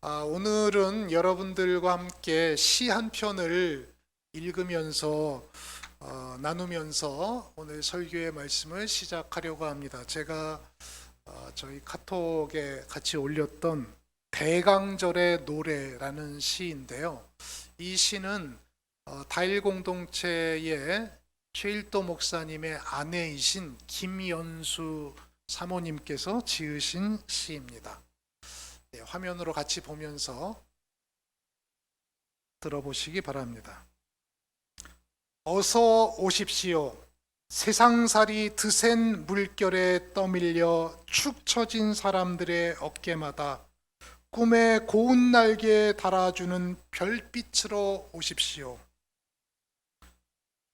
오늘은 여러분들과 함께 시 한 편을 읽으면서 나누면서 오늘 설교의 말씀을 시작하려고 합니다. 제가 저희 카톡에 같이 올렸던 대강절의 노래라는 시인데요. 이 시는 다일 공동체의 최일도 목사님의 아내이신 김연수 사모님께서 지으신 시입니다. 화면으로 같이 보면서 들어보시기 바랍니다. 어서 오십시오. 세상살이 드센 물결에 떠밀려 축 처진 사람들의 어깨마다 꿈의 고운 날개에 달아주는 별빛으로 오십시오.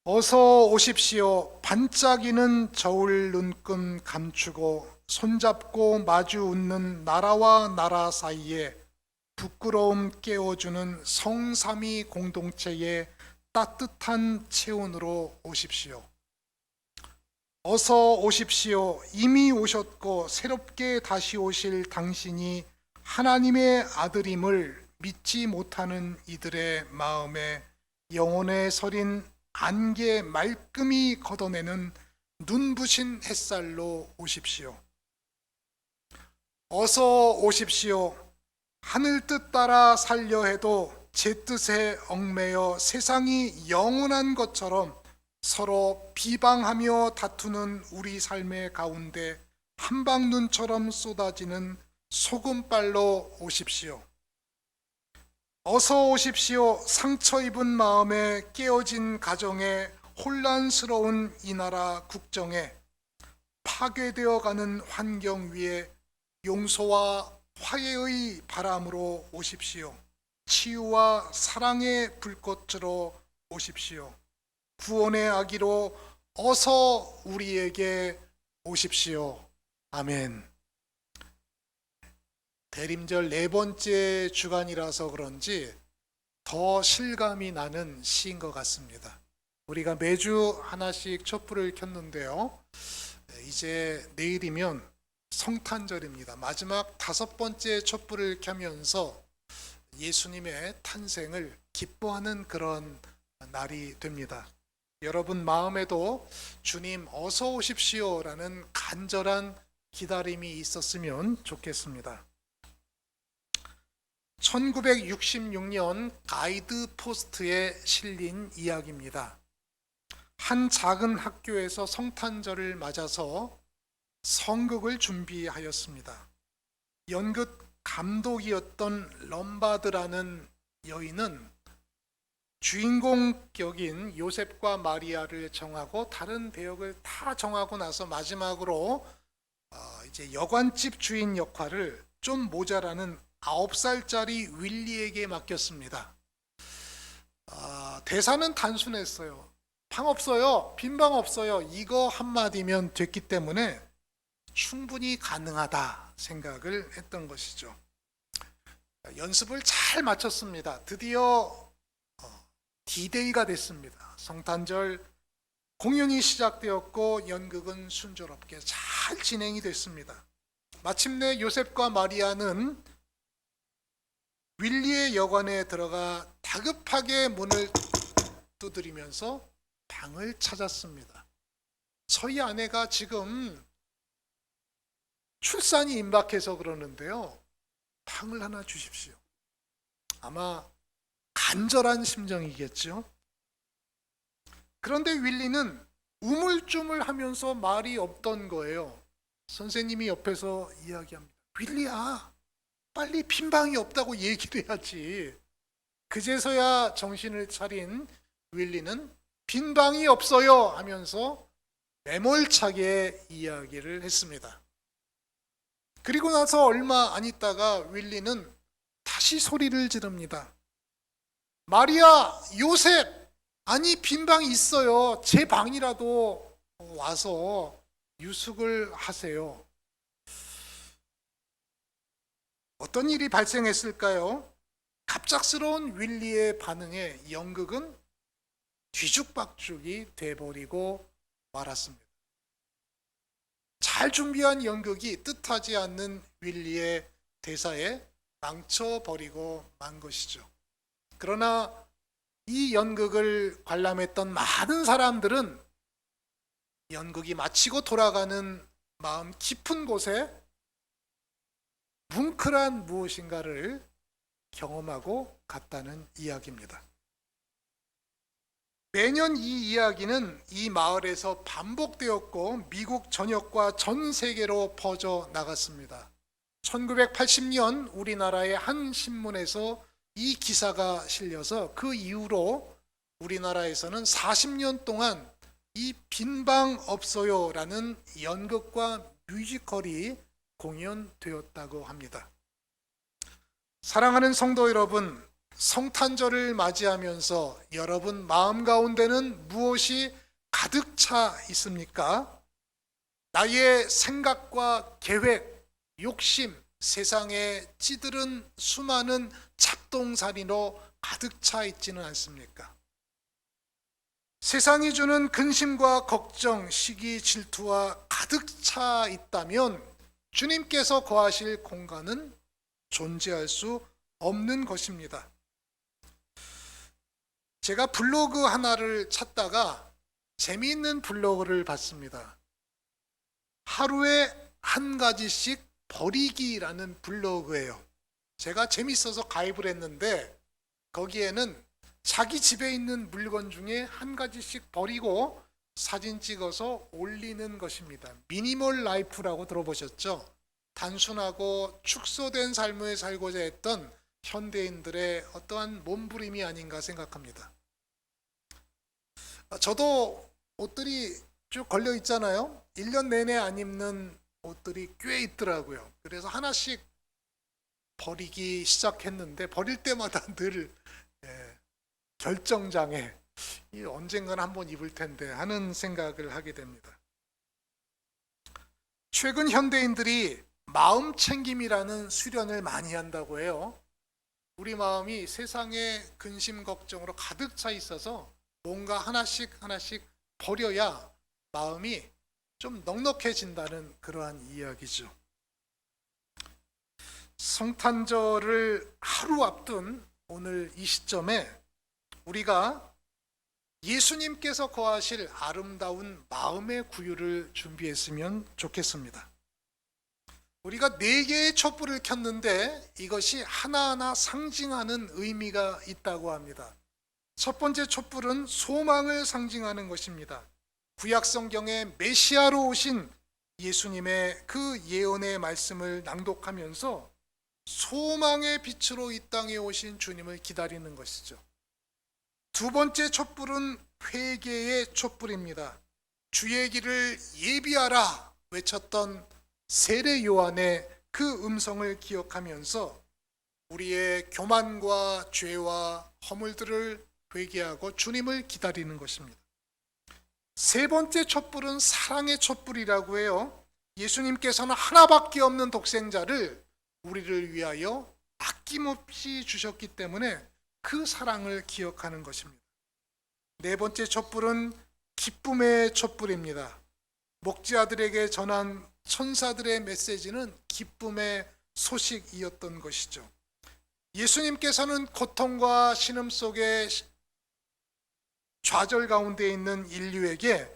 어서 오십시오. 반짝이는 저울 눈금 감추고 손잡고 마주 웃는 나라와 나라 사이에 부끄러움 깨워주는 성삼위 공동체의 따뜻한 체온으로 오십시오. 어서 오십시오. 이미 오셨고 새롭게 다시 오실 당신이 하나님의 아들임을 믿지 못하는 이들의 마음에 영혼의 서린 안개 말끔히 걷어내는 눈부신 햇살로 오십시오. 어서 오십시오. 하늘 뜻 따라 살려 해도 제 뜻에 얽매여 세상이 영원한 것처럼 서로 비방하며 다투는 우리 삶의 가운데 한방눈처럼 쏟아지는 소금발로 오십시오. 어서 오십시오. 상처 입은 마음에 깨어진 가정에 혼란스러운 이 나라 국정에 파괴되어 가는 환경 위에 용서와 화해의 바람으로 오십시오. 치유와 사랑의 불꽃으로 오십시오. 구원의 아기로 어서 우리에게 오십시오. 아멘. 대림절 네 번째 주간이라서 그런지 더 실감이 나는 시인 것 같습니다. 우리가 매주 하나씩 촛불을 켰는데요. 이제 내일이면 성탄절입니다. 마지막 다섯 번째 촛불을 켜면서 예수님의 탄생을 기뻐하는 그런 날이 됩니다. 여러분 마음에도 주님 어서 오십시오라는 간절한 기다림이 있었으면 좋겠습니다. 1966년 가이드 포스트에 실린 이야기입니다. 한 작은 학교에서 성탄절을 맞아서 성극을 준비하였습니다. 연극 감독이었던 럼바드라는 여인은 주인공 격인 요셉과 마리아를 정하고 다른 배역을 다 정하고 나서 마지막으로 이제 여관집 주인 역할을 좀 모자라는 9살짜리 윌리에게 맡겼습니다. 대사는 단순했어요. 방 없어요. 빈 방 없어요. 이거 한마디면 됐기 때문에 충분히 가능하다 생각을 했던 것이죠. 연습을 잘 마쳤습니다. 드디어 D-Day가 됐습니다. 성탄절 공연이 시작되었고 연극은 순조롭게 잘 진행이 됐습니다. 마침내 요셉과 마리아는 윌리의 여관에 들어가 다급하게 문을 두드리면서 방을 찾았습니다. 저희 아내가 지금 출산이 임박해서 그러는데요. 방을 하나 주십시오. 아마 간절한 심정이겠죠. 그런데 윌리는 우물쭈물하면서 말이 없던 거예요. 선생님이 옆에서 이야기합니다. 윌리야, 빨리 빈 방이 없다고 얘기를 해야지. 그제서야 정신을 차린 윌리는 빈 방이 없어요 하면서 매몰차게 이야기를 했습니다. 그리고 나서 얼마 안 있다가 윌리는 다시 소리를 지릅니다. 마리아, 요셉, 아니 빈 방이 있어요. 제 방이라도 와서 유숙을 하세요. 어떤 일이 발생했을까요? 갑작스러운 윌리의 반응에 연극은 뒤죽박죽이 돼버리고 말았습니다. 잘 준비한 연극이 뜻하지 않는 윌리의 대사에 망쳐버리고 만 것이죠. 그러나 이 연극을 관람했던 많은 사람들은 연극이 마치고 돌아가는 마음 깊은 곳에 뭉클한 무엇인가를 경험하고 갔다는 이야기입니다. 매년 이 이야기는 이 마을에서 반복되었고 미국 전역과 전 세계로 퍼져 나갔습니다. 1980년 우리나라의 한 신문에서 이 기사가 실려서 그 이후로 우리나라에서는 40년 동안 이 빈방 없어요라는 연극과 뮤지컬이 공연되었다고 합니다. 사랑하는 성도 여러분, 성탄절을 맞이하면서 여러분 마음 가운데는 무엇이 가득 차 있습니까? 나의 생각과 계획, 욕심, 세상에 찌들은 수많은 잡동사니로 가득 차 있지는 않습니까? 세상이 주는 근심과 걱정, 시기, 질투와 가득 차 있다면 주님께서 거하실 공간은 존재할 수 없는 것입니다. 제가 블로그 하나를 찾다가 재미있는 블로그를 봤습니다. 하루에 한 가지씩 버리기라는 블로그예요. 제가 재밌어서 가입을 했는데 거기에는 자기 집에 있는 물건 중에 한 가지씩 버리고 사진 찍어서 올리는 것입니다. 미니멀 라이프라고 들어보셨죠? 단순하고 축소된 삶을 살고자 했던 현대인들의 어떠한 몸부림이 아닌가 생각합니다. 저도 옷들이 쭉 걸려 있잖아요. 1년 내내 안 입는 옷들이 꽤 있더라고요. 그래서 하나씩 버리기 시작했는데 버릴 때마다 늘 결정장애, 언젠가는 한번 입을 텐데 하는 생각을 하게 됩니다. 최근 현대인들이 마음 챙김이라는 수련을 많이 한다고 해요. 우리 마음이 세상의 근심 걱정으로 가득 차 있어서 뭔가 하나씩 버려야 마음이 좀 넉넉해진다는 그러한 이야기죠. 성탄절을 하루 앞둔 오늘 이 시점에 우리가 예수님께서 거하실 아름다운 마음의 구유를 준비했으면 좋겠습니다. 우리가 4개의 촛불을 켰는데 이것이 하나하나 상징하는 의미가 있다고 합니다. 첫 번째 촛불은 소망을 상징하는 것입니다. 구약 성경에 메시아로 오신 예수님의 그 예언의 말씀을 낭독하면서 소망의 빛으로 이 땅에 오신 주님을 기다리는 것이죠. 두 번째 촛불은 회개의 촛불입니다. 주의 길을 예비하라 외쳤던 세례 요한의 그 음성을 기억하면서 우리의 교만과 죄와 허물들을 회개하고 주님을 기다리는 것입니다. 세 번째 촛불은 사랑의 촛불이라고 해요. 예수님께서는 하나밖에 없는 독생자를 우리를 위하여 아낌없이 주셨기 때문에 그 사랑을 기억하는 것입니다. 네 번째 촛불은 기쁨의 촛불입니다. 목자들에게 전한 천사들의 메시지는 기쁨의 소식이었던 것이죠. 예수님께서는 고통과 신음 속에 좌절 가운데 있는 인류에게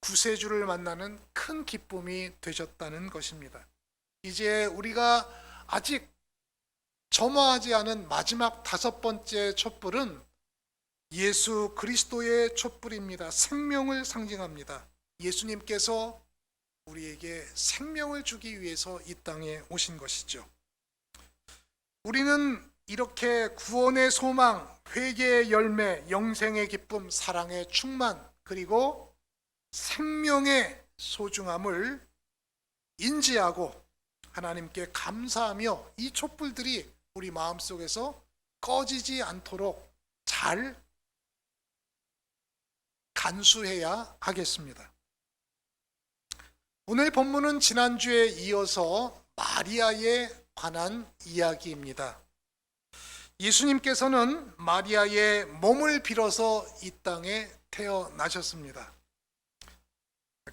구세주를 만나는 큰 기쁨이 되셨다는 것입니다. 이제 우리가 아직 점화하지 않은 마지막 5번째 촛불은 예수 그리스도의 촛불입니다. 생명을 상징합니다. 예수님께서 우리에게 생명을 주기 위해서 이 땅에 오신 것이죠. 우리는 이렇게 구원의 소망, 회개의 열매, 영생의 기쁨, 사랑의 충만, 그리고 생명의 소중함을 인지하고 하나님께 감사하며 이 촛불들이 우리 마음속에서 꺼지지 않도록 잘 간수해야 하겠습니다. 오늘 본문은 지난주에 이어서 마리아에 관한 이야기입니다. 예수님께서는 마리아의 몸을 빌어서 이 땅에 태어나셨습니다.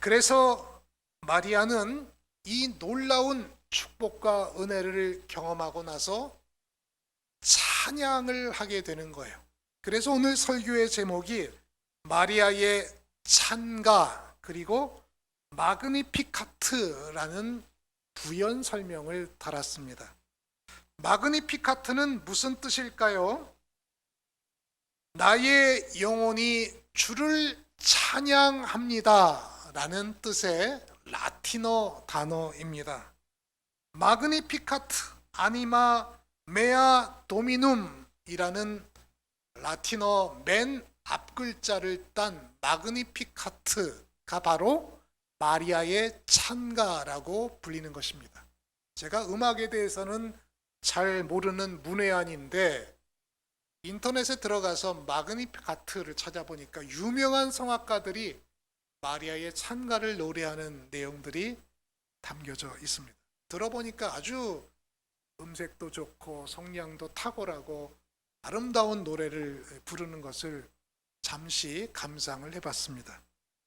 그래서 마리아는 이 놀라운 축복과 은혜를 경험하고 나서 찬양을 하게 되는 거예요. 그래서 오늘 설교의 제목이 마리아의 찬가 그리고 마그니피카트라는 부연 설명을 달았습니다. 마그니피카트는 무슨 뜻일까요? 나의 영혼이 주를 찬양합니다 라는 뜻의 라틴어 단어입니다. 마그니피카트 아니마 메아 도미눔 이라는 라틴어 맨 앞글자를 딴 마그니피카트가 바로 마리아의 찬가라고 불리는 것입니다. 제가 음악에 대해서는 잘 모르는 문외한인데 인터넷에 들어가서 마그니피카트를 찾아보니까 유명한 성악가들이 마리아의 찬가를 노래하는 내용들이 담겨져 있습니다. 들어보니까 아주 음색도 좋고 성량도 탁월하고 아름다운 노래를 부르는 것을 잠시 감상을 해봤습니다.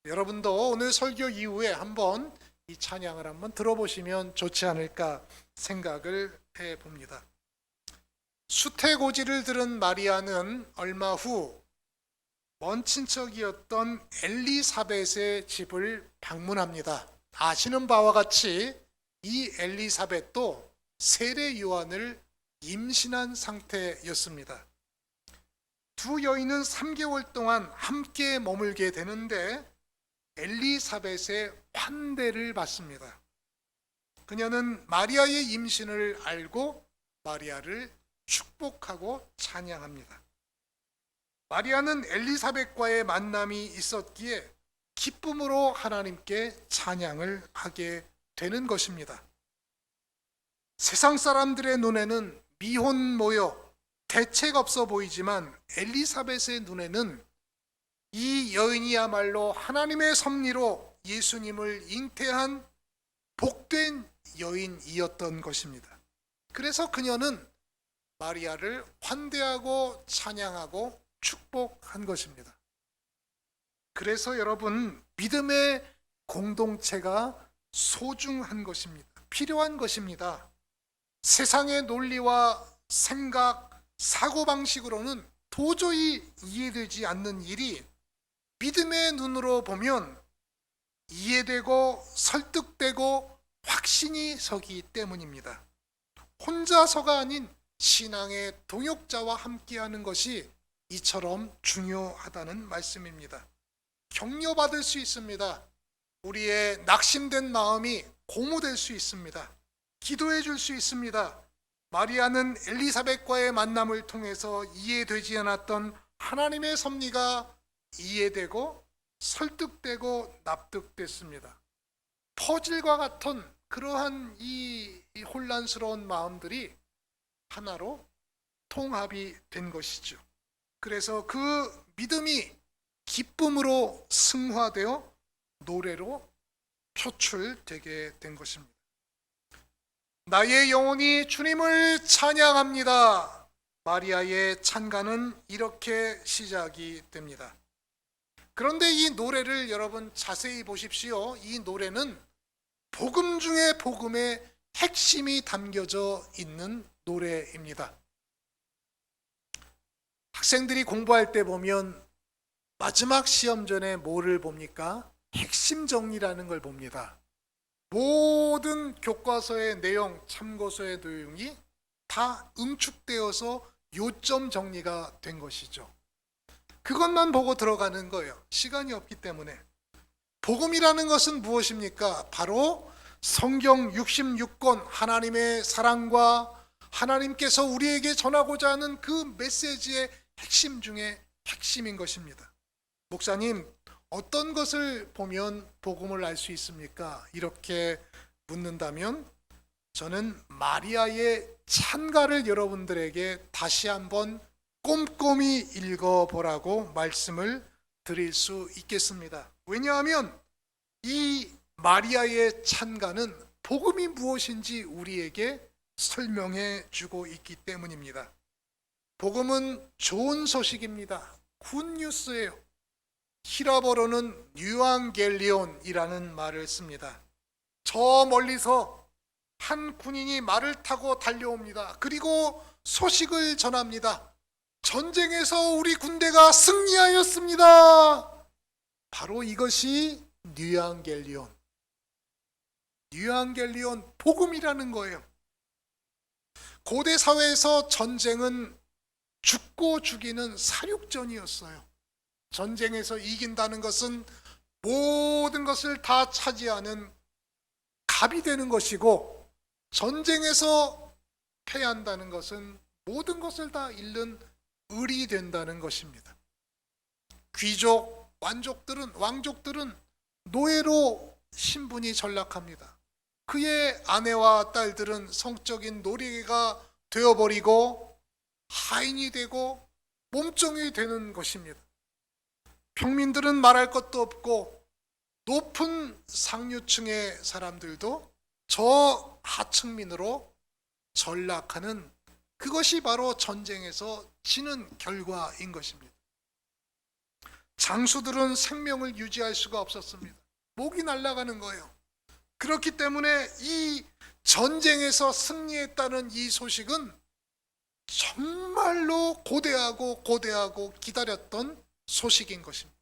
여러분도 오늘 설교 이후에 한번 이 찬양을 한번 들어보시면 좋지 않을까 생각을 해봅니다. 수태고지를 들은 마리아는 얼마 후 먼 친척이었던 엘리사벳의 집을 방문합니다. 아시는 바와 같이 이 엘리사벳도 세례 요한을 임신한 상태였습니다. 두 여인은 3개월 동안 함께 머물게 되는데 엘리사벳의 환대를 받습니다. 그녀는 마리아의 임신을 알고 마리아를 축복하고 찬양합니다. 마리아는 엘리사벳과의 만남이 있었기에 기쁨으로 하나님께 찬양을 하게 되는 것입니다. 세상 사람들의 눈에는 미혼 모여 대책 없어 보이지만 엘리사벳의 눈에는 이 여인이야말로 하나님의 섭리로 예수님을 잉태한 복된 여인이었던 것입니다. 그래서 그녀는 마리아를 환대하고 찬양하고 축복한 것입니다. 그래서 여러분, 믿음의 공동체가 소중한 것입니다. 필요한 것입니다. 세상의 논리와 생각, 사고방식으로는 도저히 이해되지 않는 일이 믿음의 눈으로 보면 이해되고 설득되고 확신이 서기 때문입니다. 혼자서가 아닌 신앙의 동역자와 함께하는 것이 이처럼 중요하다는 말씀입니다. 격려받을 수 있습니다. 우리의 낙심된 마음이 고무될 수 있습니다. 기도해 줄 수 있습니다. 마리아는 엘리사벳과의 만남을 통해서 이해되지 않았던 하나님의 섭리가 이해되고 설득되고 납득됐습니다. 퍼즐과 같은 그러한 이 혼란스러운 마음들이 하나로 통합이 된 것이죠. 그래서 그 믿음이 기쁨으로 승화되어 노래로 표출되게 된 것입니다. 나의 영혼이 주님을 찬양합니다. 마리아의 찬가는 이렇게 시작이 됩니다. 그런데 이 노래를 여러분 자세히 보십시오. 이 노래는 복음 중에 복음의 핵심이 담겨져 있는 노래입니다. 학생들이 공부할 때 보면 마지막 시험 전에 뭐를 봅니까? 핵심 정리라는 걸 봅니다. 모든 교과서의 내용, 참고서의 내용이 다 응축되어서 요점 정리가 된 것이죠. 그것만 보고 들어가는 거예요. 시간이 없기 때문에. 복음이라는 것은 무엇입니까? 바로 성경 66권 하나님의 사랑과 하나님께서 우리에게 전하고자 하는 그 메시지의 핵심 중에 핵심인 것입니다. 목사님, 어떤 것을 보면 복음을 알 수 있습니까? 이렇게 묻는다면 저는 마리아의 찬가를 여러분들에게 다시 한번 꼼꼼히 읽어보라고 말씀을 드릴 수 있겠습니다. 왜냐하면 이 마리아의 찬가는 복음이 무엇인지 우리에게 설명해 주고 있기 때문입니다. 복음은 좋은 소식입니다. 굿뉴스예요. 히라버로는 뉴앙겔리온이라는 말을 씁니다. 저 멀리서 한 군인이 말을 타고 달려옵니다. 그리고 소식을 전합니다. 전쟁에서 우리 군대가 승리하였습니다. 바로 이것이 뉴앙겔리온 복음이라는 거예요. 고대 사회에서 전쟁은 죽고 죽이는 사륙전이었어요. 전쟁에서 이긴다는 것은 모든 것을 다 차지하는 갑이 되는 것이고, 전쟁에서 패한다는 것은 모든 것을 다 잃는 을이 된다는 것입니다. 귀족, 왕족들은 노예로 신분이 전락합니다. 그의 아내와 딸들은 성적인 노예가 되어버리고 하인이 되고 몸종이 되는 것입니다. 평민들은 말할 것도 없고 높은 상류층의 사람들도 저 하층민으로 전락하는, 그것이 바로 전쟁에서 지는 결과인 것입니다. 장수들은 생명을 유지할 수가 없었습니다. 목이 날아가는 거예요. 그렇기 때문에 이 전쟁에서 승리했다는 이 소식은 정말로 고대하고 기다렸던 소식인 것입니다.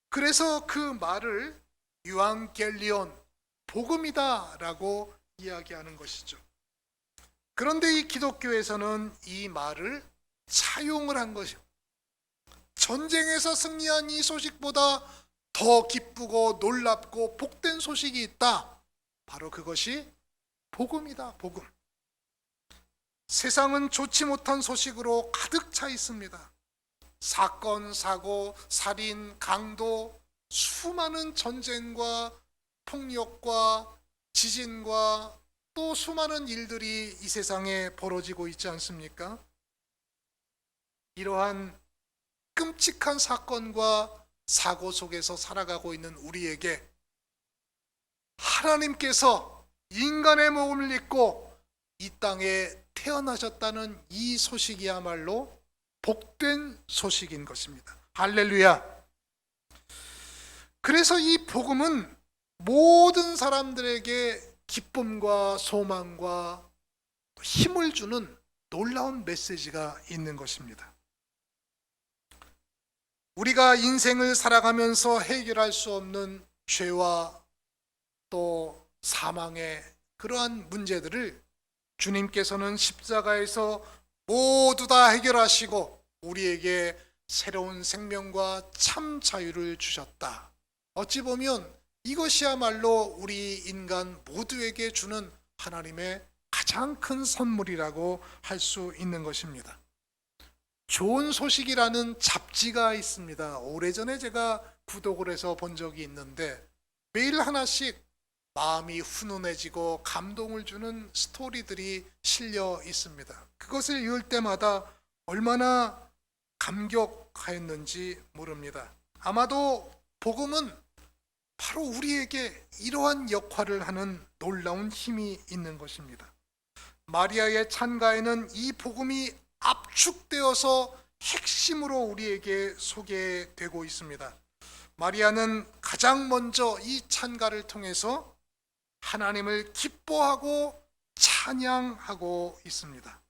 그래서 그 말을 유앙겔리온 복음이다 라고 이야기하는 것이죠. 그런데 이 기독교에서는 이 말을 차용을 한 것이요, 전쟁에서 승리한 이 소식보다 더 기쁘고 놀랍고 복된 소식이 있다. 바로 그것이 복음이다. 복음. 세상은 좋지 못한 소식으로 가득 차 있습니다. 사건, 사고, 살인, 강도, 수많은 전쟁과 폭력과 지진과 또 수많은 일들이 이 세상에 벌어지고 있지 않습니까? 이러한 끔찍한 사건과 사고 속에서 살아가고 있는 우리에게 하나님께서 인간의 몸을 입고 이 땅에 태어나셨다는 이 소식이야말로 복된 소식인 것입니다. 할렐루야. 그래서 이 복음은 모든 사람들에게 기쁨과 소망과 힘을 주는 놀라운 메시지가 있는 것입니다. 우리가 인생을 살아가면서 해결할 수 없는 죄와 또 사망의 그러한 문제들을 주님께서는 십자가에서 모두 다 해결하시고 우리에게 새로운 생명과 참 자유를 주셨다. 어찌 보면 이것이야말로 우리 인간 모두에게 주는 하나님의 가장 큰 선물이라고 할 수 있는 것입니다. 좋은 소식이라는 잡지가 있습니다. 오래전에 제가 구독을 해서 본 적이 있는데 매일 하나씩 마음이 훈훈해지고 감동을 주는 스토리들이 실려 있습니다. 그것을 읽을 때마다 얼마나 감격하였는지 모릅니다. 아마도 복음은 바로 우리에게 이러한 역할을 하는 놀라운 힘이 있는 것입니다. 마리아의 찬가에는 이 복음이 압축되어서 핵심으로 우리에게 소개되고 있습니다. 마리아는 가장 먼저 이 찬가를 통해서 하나님을 기뻐하고 찬양하고 있습니다.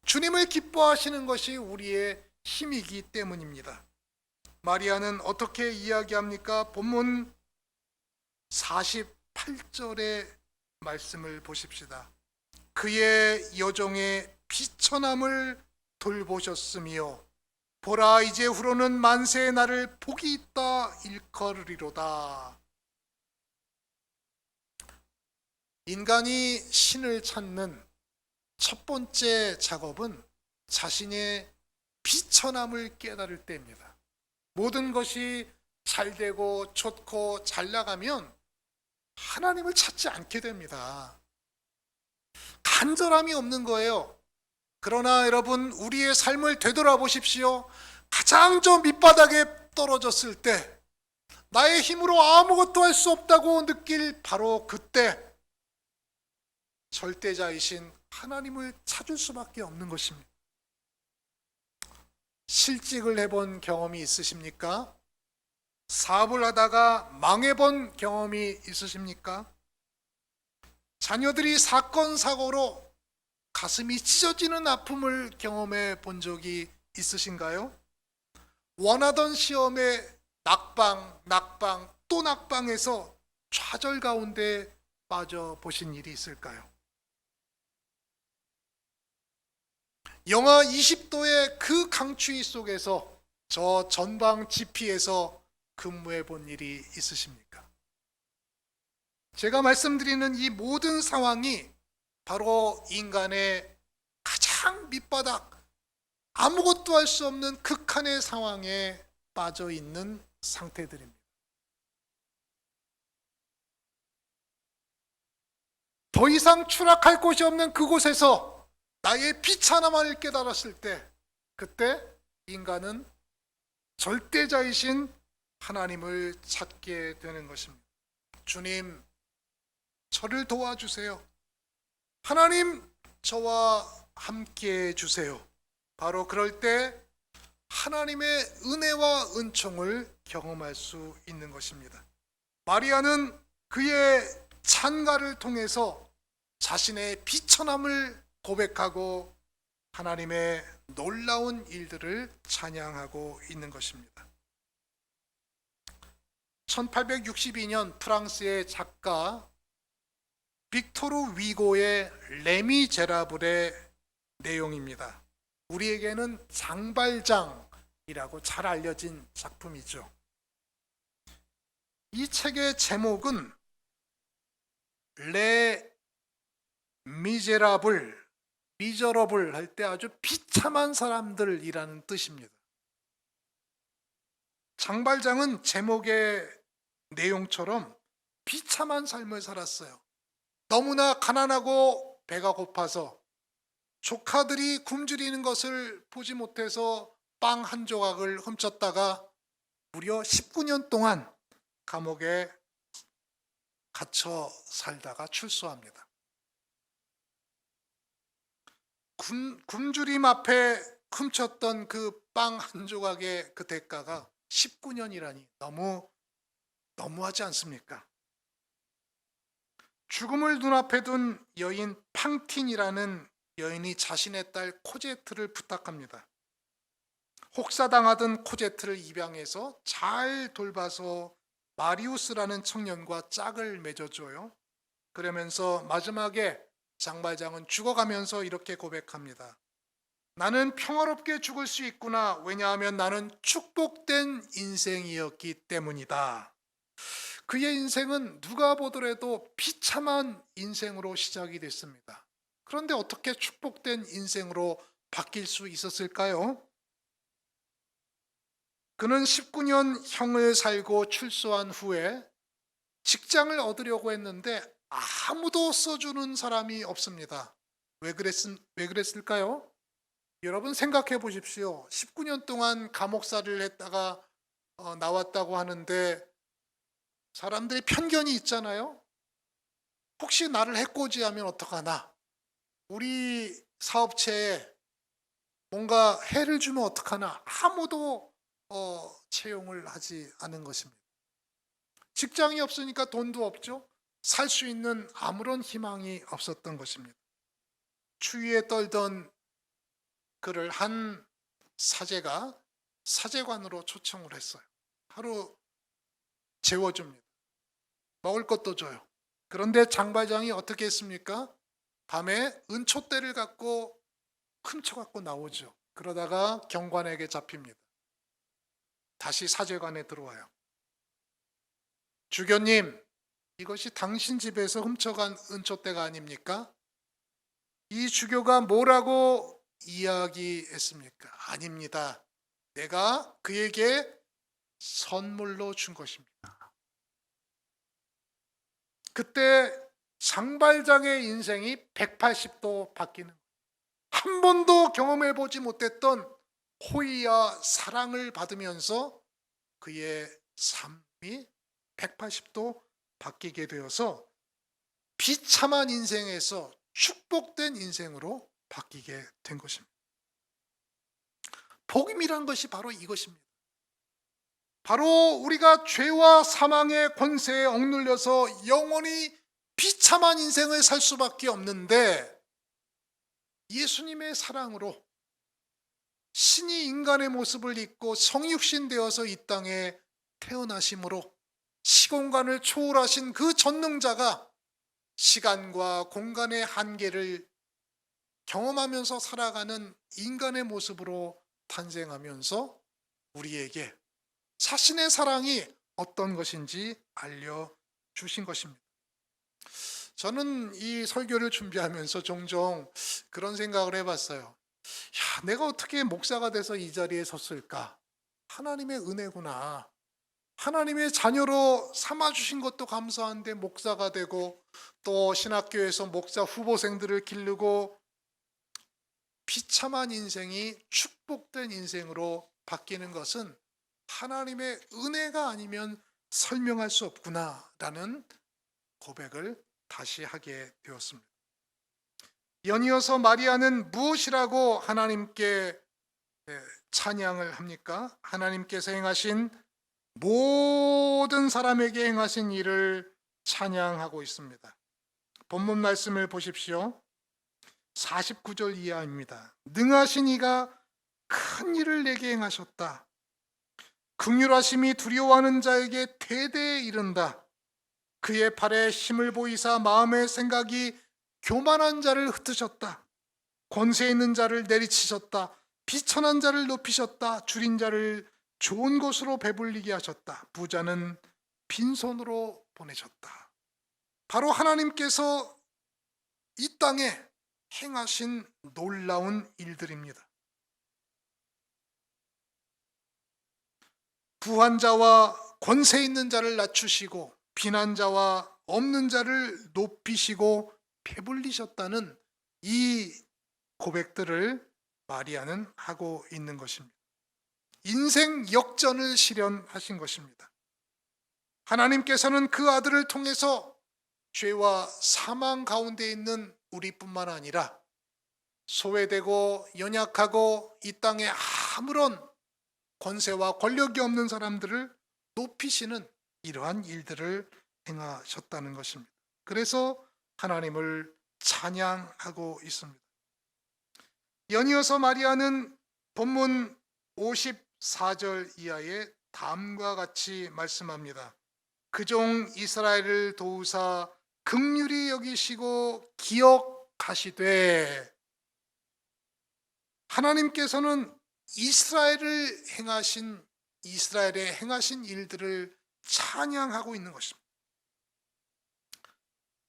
주님을 기뻐하시는 것이 우리의 힘이기 때문입니다. 마리아는 어떻게 이야기합니까? 본문 48절의 말씀을 보십시다. 그의 여종의 비천함을 돌보셨으며 보라 이제 후로는 만세의 날을 복이 있다 일컬으리로다. 인간이 신을 찾는 첫 번째 작업은 자신의 비천함을 깨달을 때입니다. 모든 것이 잘 되고 좋고 잘 나가면 하나님을 찾지 않게 됩니다. 간절함이 없는 거예요. 그러나 여러분, 우리의 삶을 되돌아보십시오. 가장 저 밑바닥에 떨어졌을 때, 나의 힘으로 아무것도 할 수 없다고 느낄 바로 그때 절대자이신 하나님을 찾을 수밖에 없는 것입니다. 실직을 해본 경험이 있으십니까? 사업을 하다가 망해본 경험이 있으십니까? 자녀들이 사건 사고로 가슴이 찢어지는 아픔을 경험해 본 적이 있으신가요? 원하던 시험에 낙방 또 낙방해서 좌절 가운데 빠져 보신 일이 있을까요? 영하 20도의 그 강추위 속에서 저 전방 GP에서 근무해 본 일이 있으십니까? 제가 말씀드리는 이 모든 상황이 바로 인간의 가장 밑바닥, 아무것도 할 수 없는 극한의 상황에 빠져 있는 상태들입니다. 더 이상 추락할 곳이 없는 그곳에서 나의 비참함을 깨달았을 때, 그때 인간은 절대자이신 하나님을 찾게 되는 것입니다. 주님, 저를 도와주세요. 하나님, 저와 함께 해주세요. 바로 그럴 때 하나님의 은혜와 은총을 경험할 수 있는 것입니다. 마리아는 그의 찬가를 통해서 자신의 비천함을 고백하고 하나님의 놀라운 일들을 찬양하고 있는 것입니다. 1862년 프랑스의 작가 빅토르 위고의 레미제라블의 내용입니다. 우리에게는 장발장이라고 잘 알려진 작품이죠. 이 책의 제목은 레 미제라블, 미저러블 할 때 아주 비참한 사람들이라는 뜻입니다. 장발장은 제목의 내용처럼 비참한 삶을 살았어요. 너무나 가난하고 배가 고파서 조카들이 굶주리는 것을 보지 못해서 빵 한 조각을 훔쳤다가 무려 19년 동안 감옥에 갇혀 살다가 출소합니다. 굶주림 앞에 훔쳤던 그 빵 한 조각의 그 대가가 19년이라니 너무하지 않습니까? 죽음을 눈앞에 둔 여인 팡틴이라는 여인이 자신의 딸 코제트를 부탁합니다. 혹사당하던 코제트를 입양해서 잘 돌봐서 마리우스라는 청년과 짝을 맺어줘요. 그러면서 마지막에 장발장은 죽어가면서 이렇게 고백합니다. 나는 평화롭게 죽을 수 있구나. 왜냐하면 나는 축복된 인생이었기 때문이다. 그의 인생은 누가 보더라도 비참한 인생으로 시작이 됐습니다. 그런데 어떻게 축복된 인생으로 바뀔 수 있었을까요? 그는 19년 형을 살고 출소한 후에 직장을 얻으려고 했는데 아무도 써주는 사람이 없습니다. 왜 그랬을까요? 여러분 생각해 보십시오. 19년 동안 감옥살이를 했다가 나왔다고 하는데 사람들이 편견이 있잖아요. 혹시 나를 해코지하면 어떡하나? 우리 사업체에 뭔가 해를 주면 어떡하나? 아무도 채용을 하지 않은 것입니다. 직장이 없으니까 돈도 없죠. 살 수 있는 아무런 희망이 없었던 것입니다. 추위에 떨던 그를 한 사제가 사제관으로 초청을 했어요. 하루 재워줍니다. 먹을 것도 줘요. 그런데 장발장이 어떻게 했습니까? 밤에 은촛대를 갖고 훔쳐갖고 나오죠. 그러다가 경관에게 잡힙니다. 다시 사제관에 들어와요. 주교님, 이것이 당신 집에서 훔쳐간 은촛대가 아닙니까? 이 주교가 뭐라고 이야기했습니까? 아닙니다. 내가 그에게 선물로 준 것입니다. 그때 장발장의 인생이 180도 바뀌는, 한 번도 경험해보지 못했던 호의와 사랑을 받으면서 그의 삶이 180도 바뀌게 되어서 비참한 인생에서 축복된 인생으로 바뀌게 된 것입니다. 복음이란 것이 바로 이것입니다. 바로 우리가 죄와 사망의 권세에 억눌려서 영원히 비참한 인생을 살 수밖에 없는데 예수님의 사랑으로 신이 인간의 모습을 입고 성육신 되어서 이 땅에 태어나심으로 시공간을 초월하신 그 전능자가 시간과 공간의 한계를 경험하면서 살아가는 인간의 모습으로 탄생하면서 우리에게 자신의 사랑이 어떤 것인지 알려주신 것입니다. 저는 이 설교를 준비하면서 종종 그런 생각을 해봤어요. 야, 내가 어떻게 목사가 돼서 이 자리에 섰을까? 하나님의 은혜구나. 하나님의 자녀로 삼아주신 것도 감사한데 목사가 되고 또 신학교에서 목사 후보생들을 기르고 비참한 인생이 축복된 인생으로 바뀌는 것은 하나님의 은혜가 아니면 설명할 수 없구나라는 고백을 다시 하게 되었습니다. 연이어서 마리아는 무엇이라고 하나님께 찬양을 합니까? 하나님께서 행하신 모든 사람에게 행하신 일을 찬양하고 있습니다. 본문 말씀을 보십시오. 49절 이하입니다. 능하신 이가 큰 일을 내게 행하셨다. 긍휼하심이 두려워하는 자에게 대대에 이른다. 그의 팔에 힘을 보이사 마음의 생각이 교만한 자를 흩으셨다. 권세 있는 자를 내리치셨다. 비천한 자를 높이셨다. 줄인 자를 좋은 곳으로 배불리게 하셨다. 부자는 빈손으로 보내셨다. 바로 하나님께서 이 땅에 행하신 놀라운 일들입니다. 부한 자와 권세 있는 자를 낮추시고 빈한 자와 없는 자를 높이시고 배불리셨다는 이 고백들을 마리아는 하고 있는 것입니다. 인생 역전을 실현하신 것입니다. 하나님께서는 그 아들을 통해서 죄와 사망 가운데 있는 우리뿐만 아니라 소외되고 연약하고 이 땅에 아무런 권세와 권력이 없는 사람들을 높이시는 이러한 일들을 행하셨다는 것입니다. 그래서 하나님을 찬양하고 있습니다. 연이어서 마리아는 본문 54절 이하에 다음과 같이 말씀합니다. 그 종 이스라엘을 도우사 긍휼히 여기시고 기억하시되, 하나님께서는 이스라엘에 행하신 일들을 찬양하고 있는 것입니다.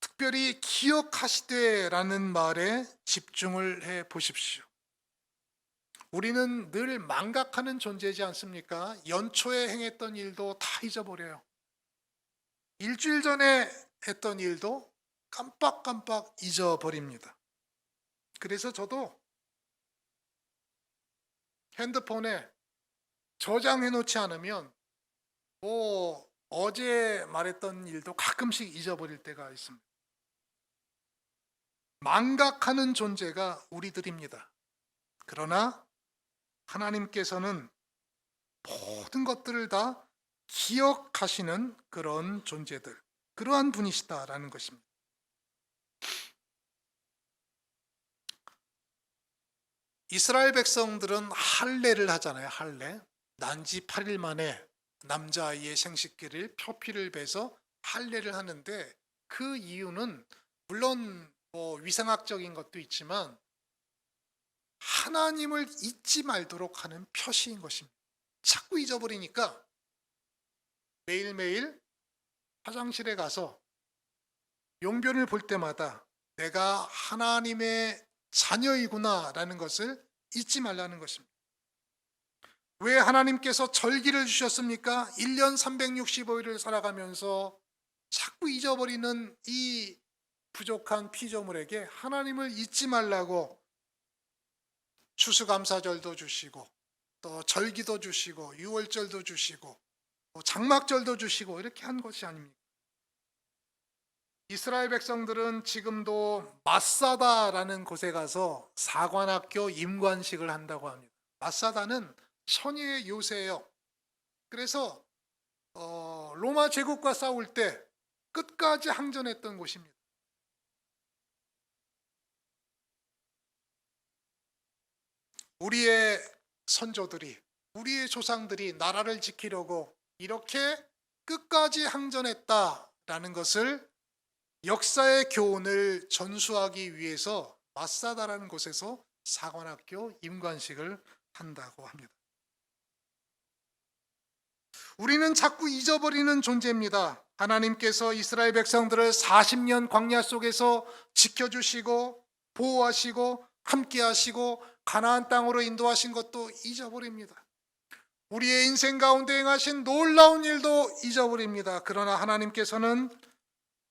특별히 기억하시되라는 말에 집중을 해 보십시오. 우리는 늘 망각하는 존재지 않습니까? 연초에 행했던 일도 다 잊어버려요. 일주일 전에 했던 일도 깜빡깜빡 잊어버립니다. 그래서 저도 핸드폰에 저장해 놓지 않으면 어제 말했던 일도 가끔씩 잊어버릴 때가 있습니다. 망각하는 존재가 우리들입니다. 그러나 하나님께서는 모든 것들을 다 기억하시는 그런 존재들, 그러한 분이시다라는 것입니다. 이스라엘 백성들은 할례를 하잖아요. 할례. 난지 8일 만에 남자아이의 생식기를 표피를 베서 할례를 하는데, 그 이유는 물론 위생학적인 것도 있지만 하나님을 잊지 말도록 하는 표시인 것입니다. 자꾸 잊어버리니까 매일매일 화장실에 가서 용변을 볼 때마다 내가 하나님의 자녀이구나 라는 것을 잊지 말라는 것입니다. 왜 하나님께서 절기를 주셨습니까? 1년 365일을 살아가면서 자꾸 잊어버리는 이 부족한 피조물에게 하나님을 잊지 말라고 추수감사절도 주시고 또 절기도 주시고 유월절도 주시고 장막절도 주시고 이렇게 한 것이 아닙니까? 이스라엘 백성들은 지금도 마사다라는 곳에 가서 사관학교 임관식을 한다고 합니다. 마사다는 천의의 요새예요. 그래서 로마 제국과 싸울 때 끝까지 항전했던 곳입니다. 우리의 선조들이, 우리의 조상들이 나라를 지키려고 이렇게 끝까지 항전했다라는 것을 역사의 교훈을 전수하기 위해서 마사다라는 곳에서 사관학교 임관식을 한다고 합니다. 우리는 자꾸 잊어버리는 존재입니다. 하나님께서 이스라엘 백성들을 40년 광야 속에서 지켜주시고 보호하시고 함께하시고 가나안 땅으로 인도하신 것도 잊어버립니다. 우리의 인생 가운데 행하신 놀라운 일도 잊어버립니다. 그러나 하나님께서는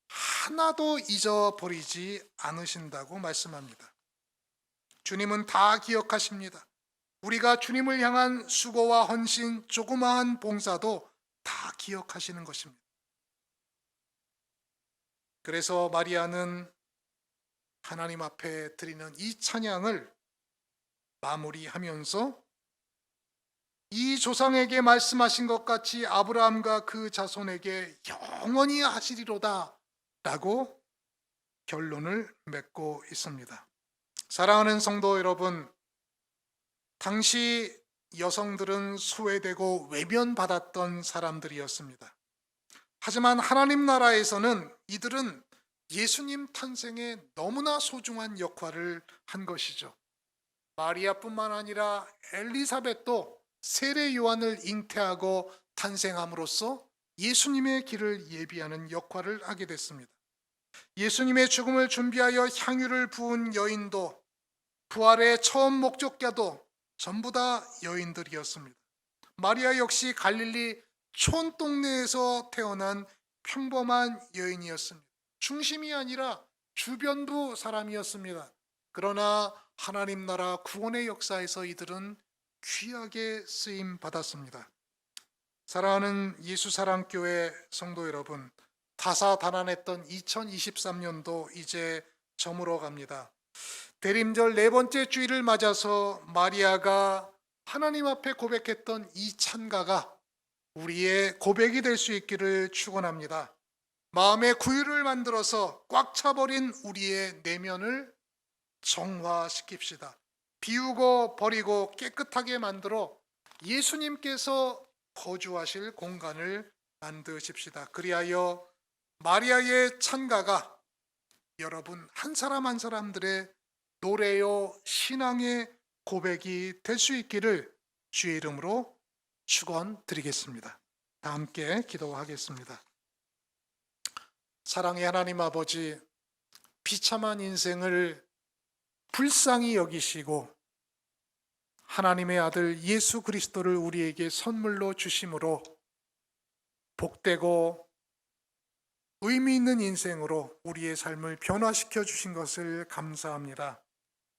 하나도 잊어버리지 않으신다고 말씀합니다. 주님은 다 기억하십니다. 우리가 주님을 향한 수고와 헌신, 조그마한 봉사도 다 기억하시는 것입니다. 그래서 마리아는 하나님 앞에 드리는 이 찬양을 마무리하면서 이 조상에게 말씀하신 것 같이 아브라함과 그 자손에게 영원히 하시리로다 라고 결론을 맺고 있습니다. 사랑하는 성도 여러분, 당시 여성들은 소외되고 외면받았던 사람들이었습니다. 하지만 하나님 나라에서는 이들은 예수님 탄생에 너무나 소중한 역할을 한 것이죠. 마리아뿐만 아니라 엘리사벳도 세례 요한을 잉태하고 탄생함으로써 예수님의 길을 예비하는 역할을 하게 됐습니다. 예수님의 죽음을 준비하여 향유를 부은 여인도, 부활의 처음 목적자도 전부 다 여인들이었습니다. 마리아 역시 갈릴리 촌동네에서 태어난 평범한 여인이었습니다. 중심이 아니라 주변부 사람이었습니다. 그러나 하나님 나라 구원의 역사에서 이들은 귀하게 쓰임 받았습니다. 사랑하는 예수사랑교회 성도 여러분, 다사다난했던 2023년도 이제 저물어 갑니다. 대림절 네 번째 주일을 맞아서 마리아가 하나님 앞에 고백했던 이 찬가가 우리의 고백이 될 수 있기를 축원합니다. 마음의 구유를 만들어서 꽉 차버린 우리의 내면을 정화시킵시다. 비우고 버리고 깨끗하게 만들어 예수님께서 거주하실 공간을 만드십시다. 그리하여 마리아의 찬가가 여러분 한 사람 한 사람들의 노래요 신앙의 고백이 될 수 있기를 주의 이름으로 축원드리겠습니다. 다 함께 기도하겠습니다. 사랑의 하나님 아버지, 비참한 인생을 불쌍히 여기시고 하나님의 아들 예수 그리스도를 우리에게 선물로 주심으로 복되고 의미 있는 인생으로 우리의 삶을 변화시켜 주신 것을 감사합니다.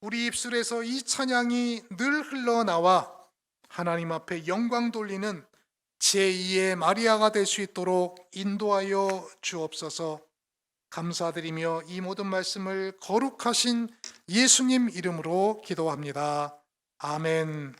우리 입술에서 이 찬양이 늘 흘러나와 하나님 앞에 영광 돌리는 제2의 마리아가 될 수 있도록 인도하여 주옵소서. 감사드리며 이 모든 말씀을 거룩하신 예수님 이름으로 기도합니다. 아멘.